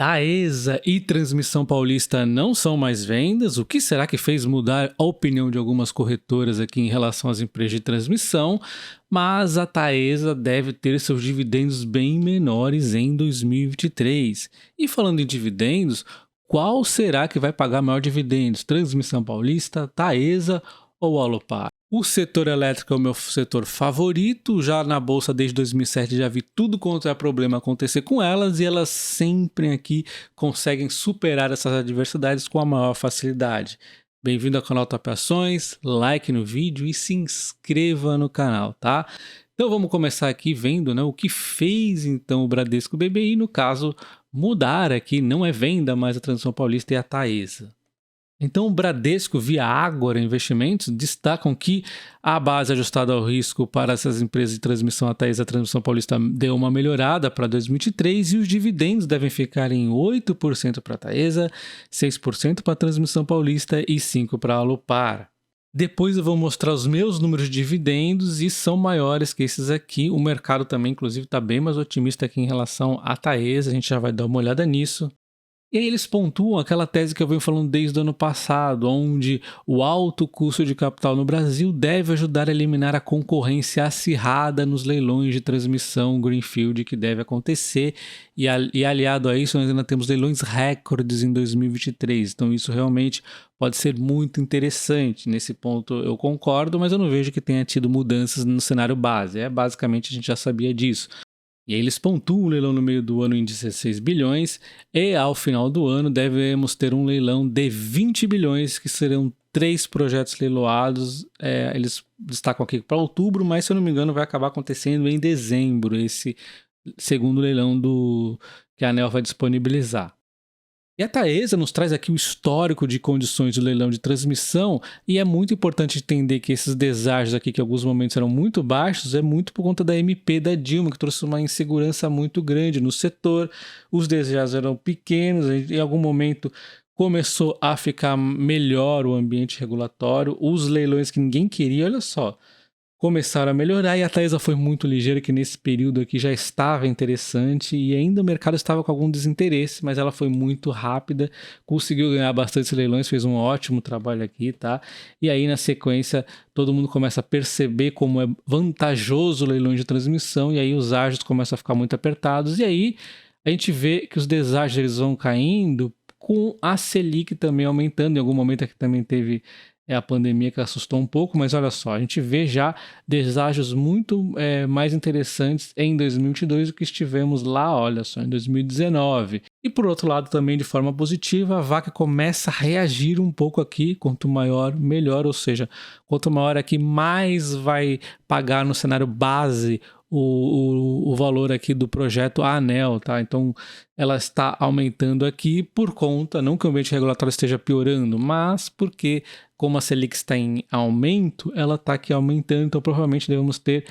Taesa e Transmissão Paulista não são mais vendas. O que será que fez mudar a opinião de algumas corretoras aqui em relação às empresas de transmissão? Mas a Taesa deve ter seus dividendos bem menores em 2023. E falando em dividendos, qual será que vai pagar maior dividendos? Transmissão Paulista, Taesa ou Alupar? O setor elétrico é o meu setor favorito, já na bolsa desde 2007 já vi tudo quanto é problema acontecer com elas e elas sempre aqui conseguem superar essas adversidades com a maior facilidade. Bem-vindo ao canal Top Ações, like no vídeo e se inscreva no canal, tá? Então vamos começar aqui vendo, né, o que fez então o Bradesco BBI, no caso, mudar aqui, não é venda, mas a Transmissão Paulista e a Taesa. Então, o Bradesco, via Ágora Investimentos, destacam que a base ajustada ao risco para essas empresas de transmissão, a Taesa e a Transmissão Paulista, deu uma melhorada para 2023 e os dividendos devem ficar em 8% para a Taesa, 6% para a Transmissão Paulista e 5% para a Alupar. Depois eu vou mostrar os meus números de dividendos e são maiores que esses aqui. O mercado também, inclusive, está bem mais otimista aqui em relação à Taesa, a gente já vai dar uma olhada nisso. E aí eles pontuam aquela tese que eu venho falando desde o ano passado, onde o alto custo de capital no Brasil deve ajudar a eliminar a concorrência acirrada nos leilões de transmissão Greenfield que deve acontecer. E aliado a isso, nós ainda temos leilões recordes em 2023. Então isso realmente pode ser muito interessante. Nesse ponto eu concordo, mas eu não vejo que tenha tido mudanças no cenário base. Basicamente a gente já sabia disso. E aí eles pontuam o leilão no meio do ano em 16 bilhões e ao final do ano devemos ter um leilão de 20 bilhões, que serão 3 projetos leiloados. Eles destacam aqui para outubro, mas se eu não me engano vai acabar acontecendo em dezembro, esse segundo leilão que a ANEEL vai disponibilizar. E a Taesa nos traz aqui o histórico de condições do leilão de transmissão e é muito importante entender que esses deságios aqui, que em alguns momentos eram muito baixos, é muito por conta da MP da Dilma, que trouxe uma insegurança muito grande no setor. Os deságios eram pequenos, em algum momento começou a ficar melhor o ambiente regulatório, os leilões que ninguém queria, olha só, começaram a melhorar e a Taesa foi muito ligeira, que nesse período aqui já estava interessante e ainda o mercado estava com algum desinteresse, mas ela foi muito rápida, conseguiu ganhar bastante leilões, fez um ótimo trabalho aqui, tá? E aí na sequência todo mundo começa a perceber como é vantajoso o leilão de transmissão e aí os ágios começam a ficar muito apertados e aí a gente vê que os deságios eles vão caindo com a Selic também aumentando. Em algum momento aqui também teve a pandemia que assustou um pouco, mas olha só, a gente vê já deságios muito mais interessantes em 2022 do que estivemos lá, olha só, em 2019. E por outro lado também de forma positiva, a vaca começa a reagir um pouco aqui, quanto maior, melhor, ou seja, quanto maior aqui, mais vai pagar no cenário base o valor aqui do projeto ANEEL, tá? Então ela está aumentando aqui por conta, não que o ambiente regulatório esteja piorando, mas porque como a Selic está em aumento, ela está aqui aumentando, então provavelmente devemos ter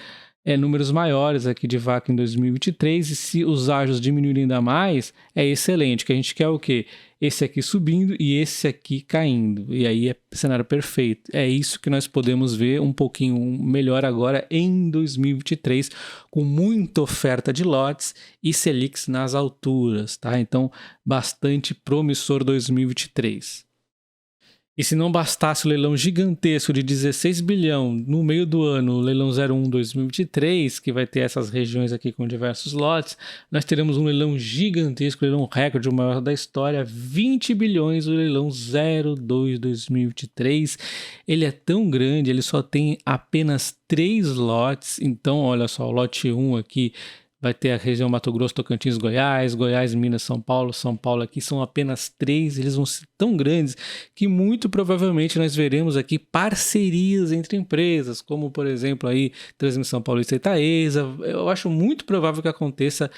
números maiores aqui de vaca em 2023 e se os ágios diminuírem ainda mais, é excelente, que a gente quer o quê? Esse aqui subindo e esse aqui caindo, e aí é cenário perfeito. É isso que nós podemos ver um pouquinho melhor agora em 2023, com muita oferta de lotes e Selics nas alturas, tá? Então, bastante promissor 2023. E se não bastasse o leilão gigantesco de 16 bilhão no meio do ano, o leilão 01 2023, que vai ter essas regiões aqui com diversos lotes, nós teremos um leilão gigantesco, leilão recorde, o maior da história, 20 bilhões, o leilão 02 2023. Ele é tão grande, ele só tem apenas 3 lotes, então olha só, o lote 1 aqui vai ter a região Mato Grosso, Tocantins, Goiás, Goiás, Minas, São Paulo aqui são apenas 3, eles vão ser tão grandes que muito provavelmente nós veremos aqui parcerias entre empresas, como por exemplo aí Transmissão Paulista e Taesa. Eu acho muito provável que aconteça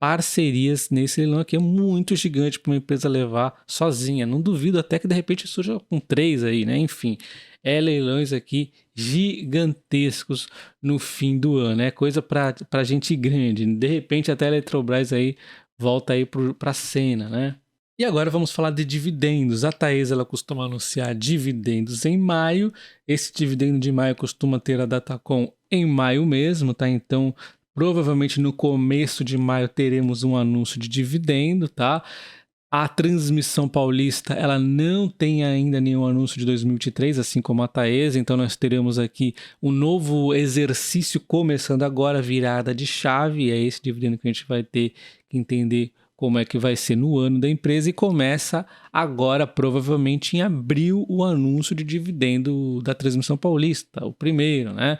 parcerias nesse leilão aqui, é muito gigante para uma empresa levar sozinha, não duvido até que de repente surja com 3 aí, né? Enfim, leilões aqui gigantescos no fim do ano, é coisa para gente grande, de repente até a Eletrobras aí volta aí para a cena, né? E agora vamos falar de dividendos. A Taesa ela costuma anunciar dividendos em maio, esse dividendo de maio costuma ter a Datacom em maio mesmo, tá? Então Provavelmente no começo de maio teremos um anúncio de dividendo, tá? A Transmissão Paulista, ela não tem ainda nenhum anúncio de 2023, assim como a Taesa, então nós teremos aqui um novo exercício começando agora, virada de chave, e é esse dividendo que a gente vai ter que entender como é que vai ser no ano da empresa, e começa agora, provavelmente em abril, o anúncio de dividendo da Transmissão Paulista, o primeiro, né?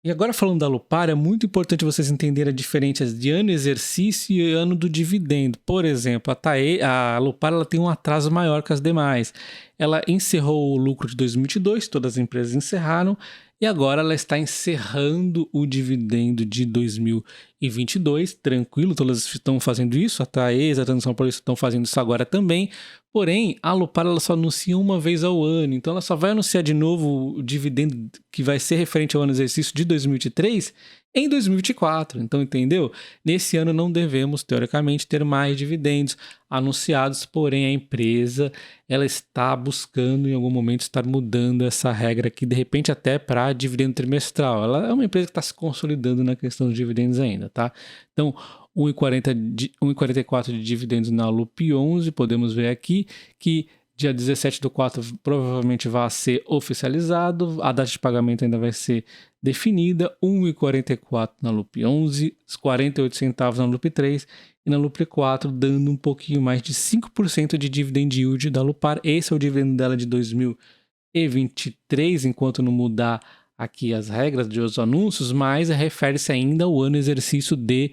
E agora falando da Alupar, é muito importante vocês entenderem a diferença de ano exercício e ano do dividendo. Por exemplo, a Alupar ela tem um atraso maior que as demais. Ela encerrou o lucro de 2022, todas as empresas encerraram, e agora ela está encerrando o dividendo de 2022, tranquilo, todas estão fazendo isso, a Taesa, a Transmissão Paulista estão fazendo isso agora também. Porém, a Alupar ela só anuncia uma vez ao ano, então ela só vai anunciar de novo o dividendo que vai ser referente ao ano exercício de 2023 em 2024. Então, entendeu? Nesse ano não devemos, teoricamente, ter mais dividendos anunciados, porém a empresa ela está buscando em algum momento estar mudando essa regra aqui, de repente até para dividendo trimestral. Ela é uma empresa que está se consolidando na questão dos dividendos ainda, tá? Então, 1,44 de dividendos na LUP 11, podemos ver aqui que dia 17/4 provavelmente vai ser oficializado, a data de pagamento ainda vai ser definida, 1,44 na LUP 11, 48 centavos na LUP 3 e na LUP 4, dando um pouquinho mais de 5% de dividend yield da Alupar. Esse é o dividendo dela de 2023, enquanto não mudar aqui as regras dos anúncios, mas refere-se ainda ao ano exercício de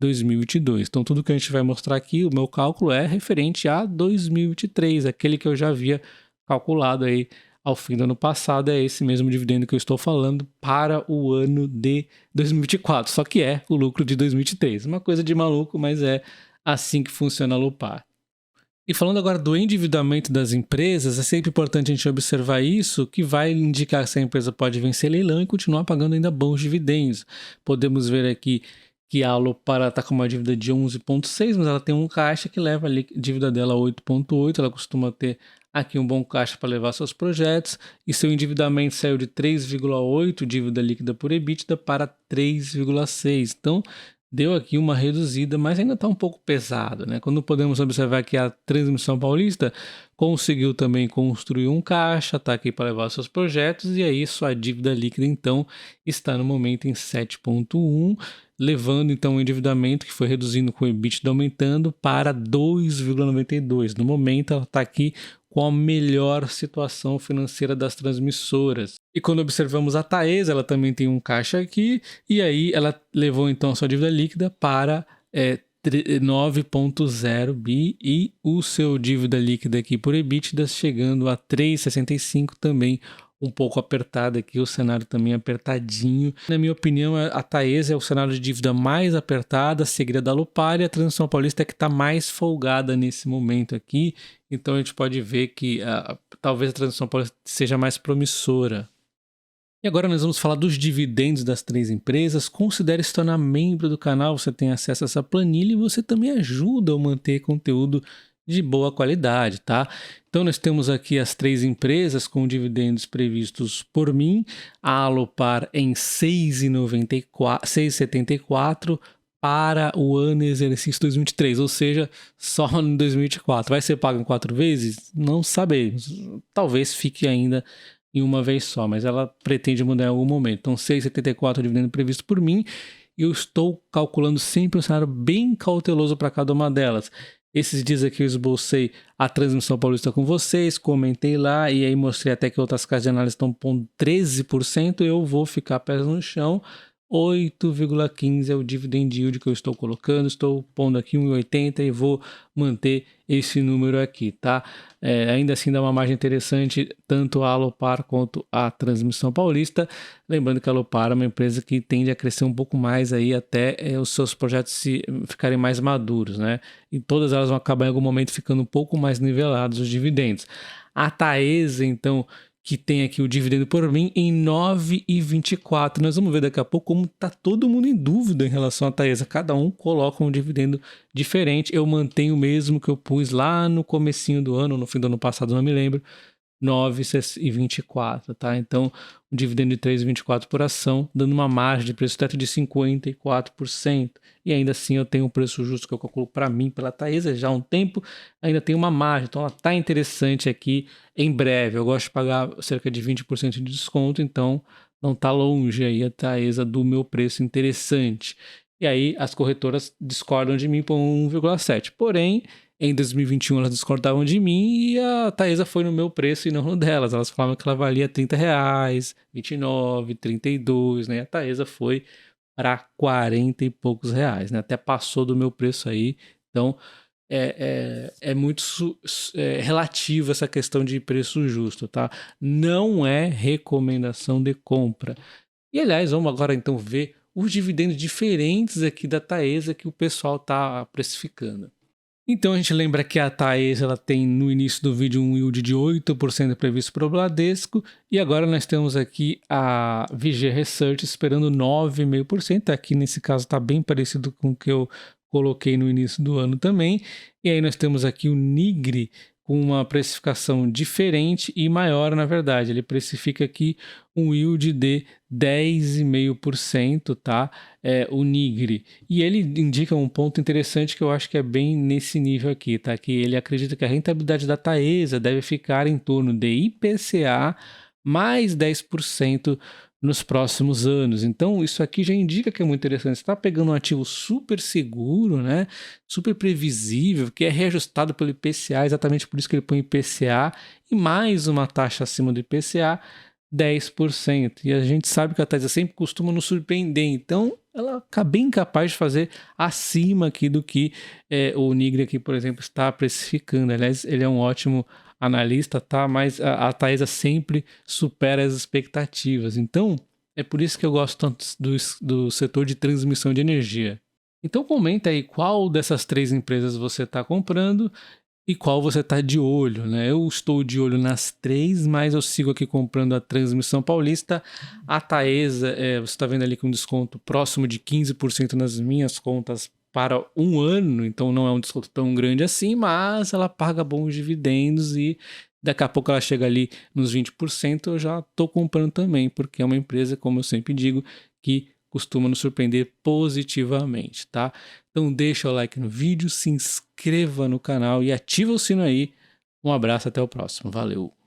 2022. Então, tudo que a gente vai mostrar aqui, o meu cálculo é referente a 2023, aquele que eu já havia calculado aí ao fim do ano passado, é esse mesmo dividendo que eu estou falando para o ano de 2024, só que é o lucro de 2023. Uma coisa de maluco, mas é assim que funciona a Alupar. E falando agora do endividamento das empresas, é sempre importante a gente observar isso, que vai indicar se a empresa pode vencer leilão e continuar pagando ainda bons dividendos. Podemos ver aqui que a Alupar está com uma dívida de 11,6, mas ela tem um caixa que leva a dívida dela a 8,8, ela costuma ter aqui um bom caixa para levar seus projetos, e seu endividamento saiu de 3,8 dívida líquida por EBITDA para 3,6, então deu aqui uma reduzida, mas ainda está um pouco pesado, né? Quando podemos observar que a Transmissão Paulista conseguiu também construir um caixa, está aqui para levar seus projetos, e aí sua dívida líquida então está no momento em 7,1, levando então o endividamento que foi reduzindo com o EBITDA aumentando para 2,92. No momento ela está aqui com a melhor situação financeira das transmissoras. E quando observamos a Taesa, ela também tem um caixa aqui, e aí ela levou então a sua dívida líquida para 9,0 bi e o seu dívida líquida aqui por EBITDA chegando a 3,65, também um pouco apertado aqui, o cenário também apertadinho. Na minha opinião, a Taesa é o cenário de dívida mais apertada, seguida da Alupar, e a Transmissão Paulista é que está mais folgada nesse momento aqui. Então a gente pode ver que talvez a Transmissão Paulista seja mais promissora. E agora nós vamos falar dos dividendos das três empresas. Considere se tornar membro do canal, você tem acesso a essa planilha e você também ajuda a manter conteúdo de boa qualidade, tá? Então nós temos aqui as três empresas com dividendos previstos por mim, a Alupar em 6,74 para o ano exercício 2023, ou seja, só em 2024. Vai ser pago em 4 vezes? Não sabemos. Talvez fique ainda em uma vez só, mas ela pretende mudar em algum momento. Então 6,74 dividendo previsto por mim, e eu estou calculando sempre um cenário bem cauteloso para cada uma delas. Esses dias aqui eu esbocei a Transmissão Paulista com vocês, comentei lá e aí mostrei até que outras casas de análise estão pondo 13%, eu vou ficar pés no chão. 8,15 é o dividend yield que eu estou colocando, estou pondo aqui 1,80 e vou manter esse número aqui, tá? Ainda assim dá uma margem interessante tanto a Alupar quanto a Transmissão Paulista, lembrando que a Alupar é uma empresa que tende a crescer um pouco mais aí até os seus projetos ficarem mais maduros, né? E todas elas vão acabar em algum momento ficando um pouco mais nivelados os dividendos. A Taesa, então, que tem aqui o dividendo por mim em 9,24. Nós vamos ver daqui a pouco como está todo mundo em dúvida em relação à Taesa. Cada um coloca um dividendo diferente. Eu mantenho o mesmo que eu pus lá no comecinho do ano, no fim do ano passado, não me lembro. 9,24, tá? Então, um dividendo de 3,24 por ação, dando uma margem de preço teto de 54%. E ainda assim eu tenho um preço justo que eu calculo para mim, pela Taesa, já há um tempo, ainda tem uma margem. Então, ela tá interessante aqui em breve. Eu gosto de pagar cerca de 20% de desconto, então não tá longe aí a Taesa do meu preço interessante. E aí as corretoras discordam de mim por 1,7. Porém, em 2021 elas discordavam de mim e a Taesa foi no meu preço e não no delas. Elas falavam que ela valia R$30, 29, 32, né? E a Taesa foi para 40 e poucos reais, né? Até passou do meu preço aí. Então é muito relativo essa questão de preço justo, tá? Não é recomendação de compra. E aliás, vamos agora então ver os dividendos diferentes aqui da Taesa que o pessoal está precificando. Então a gente lembra que a Taesa ela tem no início do vídeo um yield de 8% previsto para o Bradesco e agora nós temos aqui a VG Research esperando 9,5%. Aqui nesse caso está bem parecido com o que eu coloquei no início do ano também. E aí nós temos aqui o Nigre com uma precificação diferente e maior, na verdade. Ele precifica aqui um yield de 10,5%, tá? O Nigre. E ele indica um ponto interessante que eu acho que é bem nesse nível aqui, tá? Que ele acredita que a rentabilidade da Taesa deve ficar em torno de IPCA mais 10% nos próximos anos. Então, isso aqui já indica que é muito interessante. Você está pegando um ativo super seguro, né? Super previsível, que é reajustado pelo IPCA, exatamente por isso que ele põe IPCA e mais uma taxa acima do IPCA, 10%. E a gente sabe que a Taesa sempre costuma nos surpreender, então ela é bem capaz de fazer acima aqui do que o Nigre aqui, por exemplo, está precificando. Aliás, ele é um ótimo analista, tá? Mas a Taesa sempre supera as expectativas. Então, é por isso que eu gosto tanto do setor de transmissão de energia. Então comenta aí qual dessas 3 empresas você está comprando e qual você está de olho, né? Eu estou de olho nas 3, mas eu sigo aqui comprando a Transmissão Paulista. A Taesa, você está vendo ali com desconto próximo de 15% nas minhas contas para um ano, então não é um desconto tão grande assim, mas ela paga bons dividendos e daqui a pouco ela chega ali nos 20%, eu já estou comprando também, porque é uma empresa, como eu sempre digo, que costuma nos surpreender positivamente, tá? Então deixa o like no vídeo, se inscreva no canal e ativa o sino aí. Um abraço, até o próximo. Valeu!